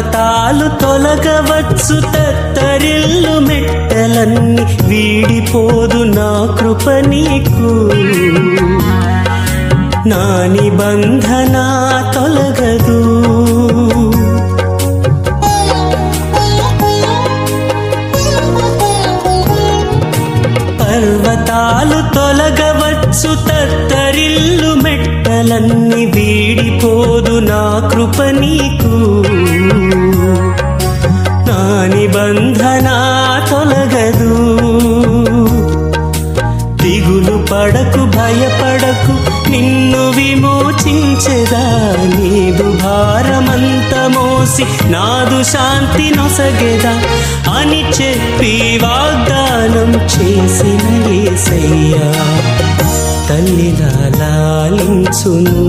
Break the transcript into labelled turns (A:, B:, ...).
A: పర్వతాలు తొలగవచ్చు తత్తరిల్లు మెట్టలన్నీ వీడిపోదు నా కృప నీకు నా నిబంధన తొలగదు పర్వతాలు తొలగవచ్చు తత్తరిల్లు మెట్టలన్నీ వీడిపోదు నా కృప నీకు నా నిబంధన తొలగదు దిగులు పడకు భయపడకు నిన్ను విమోచించెదా నీదు భారమంత మోసి నాదు శాంతి నొసగెదా అని చెప్పి వాగ్దానం చేసిన యేసయ్యా తల్లిలా లాలించును